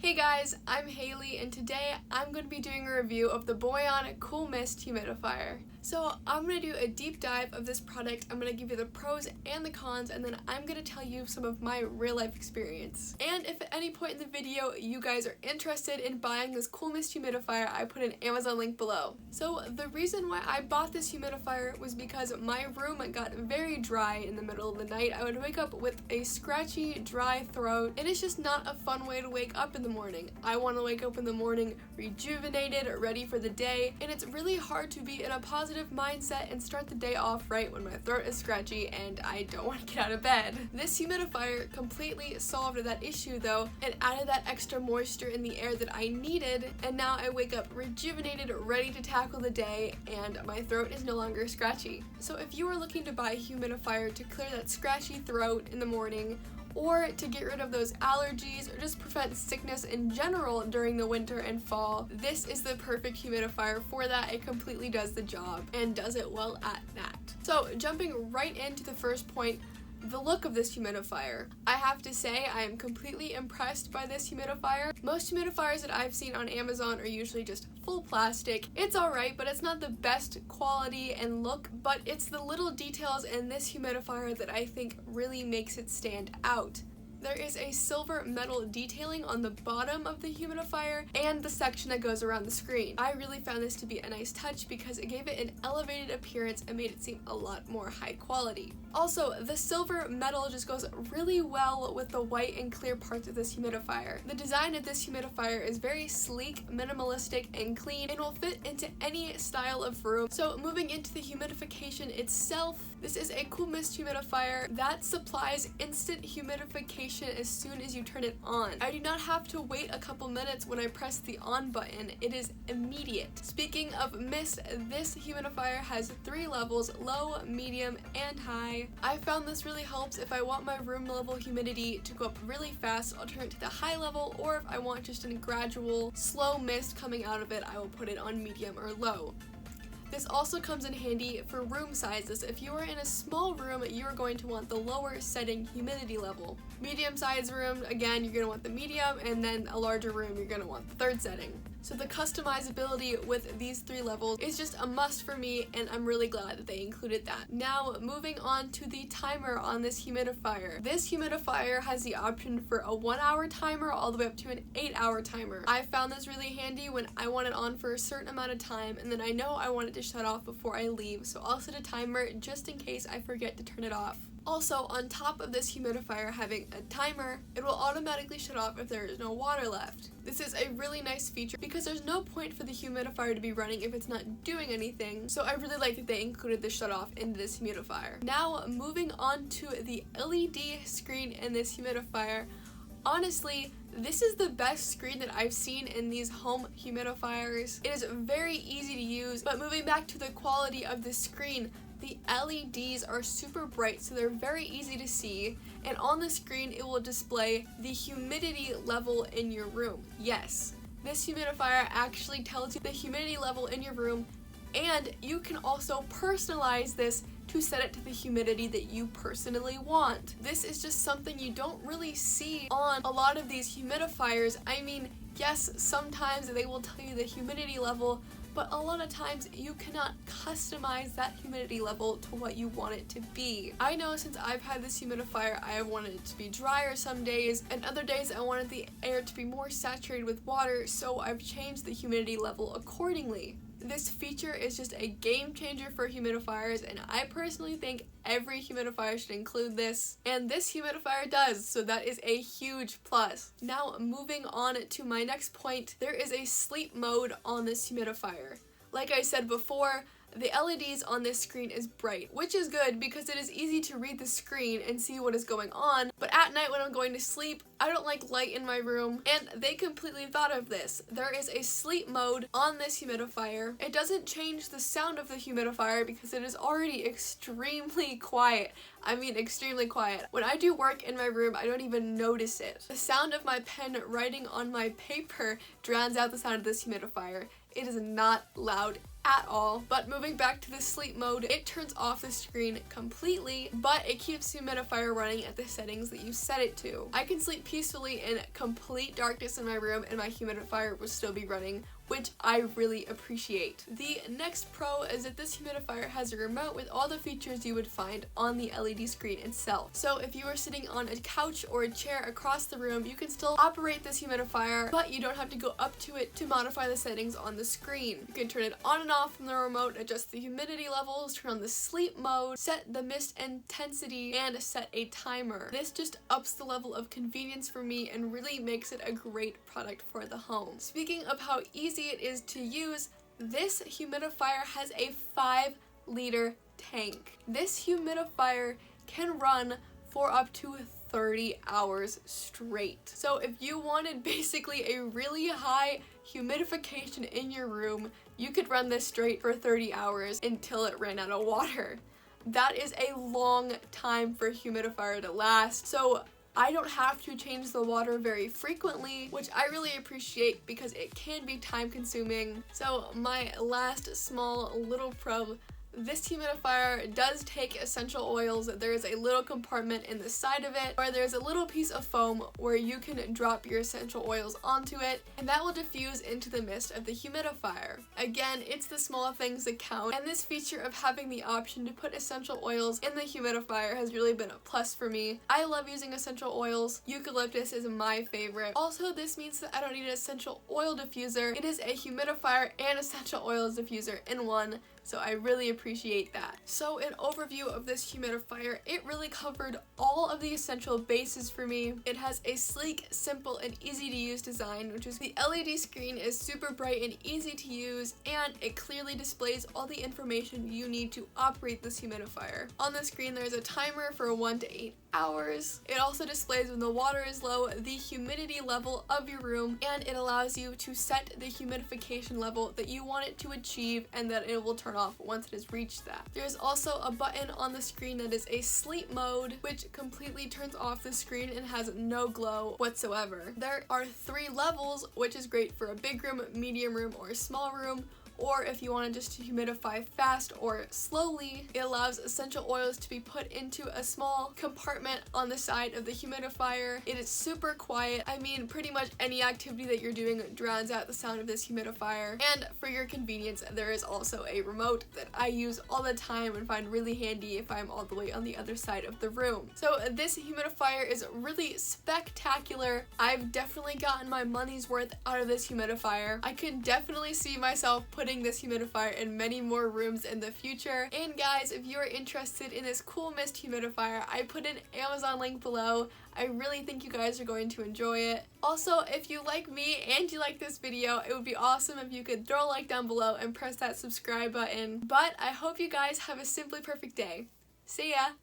Hey guys, I'm Haley and today I'm going to be doing a review of the Boyan Cool Mist Humidifier. So I'm going to do a deep dive of this product. I'm going to give you the pros and the cons, and then I'm going to tell you some of my real life experience. And if at any point in the video you guys are interested in buying this Cool Mist Humidifier, I put an Amazon link below. So the reason why I bought this humidifier was because my room got very dry in the middle of the night. I would wake up with a scratchy, dry throat, and it's just not a fun way to wake up in the morning. I want to wake up in the morning rejuvenated, ready for the day, and it's really hard to be in a positive mindset and start the day off right when my throat is scratchy and I don't want to get out of bed. This humidifier completely solved that issue though. It added that extra moisture in the air that I needed, and now I wake up rejuvenated, ready to tackle the day, and my throat is no longer scratchy. So if you are looking to buy a humidifier to clear that scratchy throat in the morning, or to get rid of those allergies, or just prevent sickness in general during the winter and fall, this is the perfect humidifier for that. It completely does the job and does it well at that. So jumping right into the first point, the look of this humidifier. I have to say I am completely impressed by this humidifier. Most humidifiers that I've seen on Amazon are usually just full plastic. It's alright, but it's not the best quality and look, but it's the little details in this humidifier that I think really makes it stand out. There is a silver metal detailing on the bottom of the humidifier and the section that goes around the screen. I really found this to be a nice touch because it gave it an elevated appearance and made it seem a lot more high quality. Also, the silver metal just goes really well with the white and clear parts of this humidifier. The design of this humidifier is very sleek, minimalistic, and clean, and will fit into any style of room. So moving into the humidification itself, this is a Cool Mist humidifier that supplies instant humidification as soon as you turn it on. I do not have to wait a couple minutes when I press the on button. It is immediate. Speaking of mist, this humidifier has 3 levels: low, medium, and high. I found this really helps if I want my room level humidity to go up really fast. I'll turn it to the high level, or if I want just a gradual, slow mist coming out of it, I will put it on medium or low. This also comes in handy for room sizes. If you are in a small room, you're going to want the lower setting humidity level. Medium sized room, again, you're going to want the medium, and then a larger room, you're going to want the 3rd setting. So the customizability with these 3 levels is just a must for me, and I'm really glad that they included that. Now, moving on to the timer on this humidifier. This humidifier has the option for a 1-hour timer all the way up to an 8-hour timer. I found this really handy when I want it on for a certain amount of time, and then I know I want it to shut off before I leave, so I'll set a timer just in case I forget to turn it off. Also, on top of this humidifier having a timer, it will automatically shut off if there is no water left. This is a really nice feature because there's no point for the humidifier to be running if it's not doing anything, so I really like that they included the shut off in this humidifier. Now, moving on to the LED screen in this humidifier. Honestly, this is the best screen that I've seen in these home humidifiers. It is very easy to use, but moving back to the quality of the screen, the LEDs are super bright, so they're very easy to see, and on the screen it will display the humidity level in your room. Yes, this humidifier actually tells you the humidity level in your room, and you can also personalize this to set it to the humidity that you personally want. This is just something you don't really see on a lot of these humidifiers. I mean, yes, sometimes they will tell you the humidity level, but a lot of times you cannot customize that humidity level to what you want it to be. I know since I've had this humidifier, I have wanted it to be drier some days, and other days I wanted the air to be more saturated with water, so I've changed the humidity level accordingly. This feature is just a game changer for humidifiers, and I personally think every humidifier should include this, and this humidifier does, so that is a huge plus. Now, moving on to my next point, there is a sleep mode on this humidifier. Like I said before, the LEDs on this screen is bright, which is good because it is easy to read the screen and see what is going on, but at night when I'm going to sleep, I don't like light in my room, and they completely thought of this. There is a sleep mode on this humidifier. It doesn't change the sound of the humidifier because it is already extremely quiet. I mean extremely quiet. When I do work in my room, I don't even notice it. The sound of my pen writing on my paper drowns out the sound of this humidifier. It is not loud at all. But moving back to the sleep mode, it turns off the screen completely, but it keeps the humidifier running at the settings that you set it to. I can sleep peacefully in complete darkness in my room and my humidifier will still be running, which I really appreciate. The next pro is that this humidifier has a remote with all the features you would find on the LED screen itself. So if you are sitting on a couch or a chair across the room, you can still operate this humidifier, but you don't have to go up to it to modify the settings on the screen. You can turn it on and off from the remote, adjust the humidity levels, turn on the sleep mode, set the mist intensity, and set a timer. This just ups the level of convenience for me and really makes it a great product for the home. Speaking of how easy it is to use, this humidifier has a 5-liter tank. This humidifier can run for up to 30 hours straight. So if you wanted basically a really high humidification in your room, you could run this straight for 30 hours until it ran out of water. That is a long time for a humidifier to last. So I don't have to change the water very frequently, which I really appreciate because it can be time consuming. So my last small little pro, this humidifier does take essential oils. There is a little compartment in the side of it where there's a little piece of foam where you can drop your essential oils onto it, and that will diffuse into the mist of the humidifier. Again, it's the small things that count, and this feature of having the option to put essential oils in the humidifier has really been a plus for me. I love using essential oils. Eucalyptus is my favorite. Also, this means that I don't need an essential oil diffuser. It is a humidifier and essential oils diffuser in one. So I really appreciate that. So an overview of this humidifier, it really covered all of the essential bases for me. It has a sleek, simple, and easy to use design, which is the LED screen is super bright and easy to use, and it clearly displays all the information you need to operate this humidifier. On the screen there's a timer for 1 to 8 hours. It also displays when the water is low, the humidity level of your room, and it allows you to set the humidification level that you want it to achieve and that it will turn off once it has reached that. There's also a button on the screen that is a sleep mode, which completely turns off the screen and has no glow whatsoever. There are 3 levels, which is great for a big room, medium room, or a small room. Or if you want to just humidify fast or slowly, it allows essential oils to be put into a small compartment on the side of the humidifier. It is super quiet. I mean, pretty much any activity that you're doing drowns out the sound of this humidifier. And for your convenience, there is also a remote that I use all the time and find really handy if I'm all the way on the other side of the room. So this humidifier is really spectacular. I've definitely gotten my money's worth out of this humidifier. I could definitely see myself putting this humidifier in many more rooms in the future. And guys, if you're interested in this cool mist humidifier, I put an Amazon link below. I really think you guys are going to enjoy it. Also, if you like me and you like this video, it would be awesome if you could throw a like down below and press that subscribe button. But I hope you guys have a simply perfect day. See ya!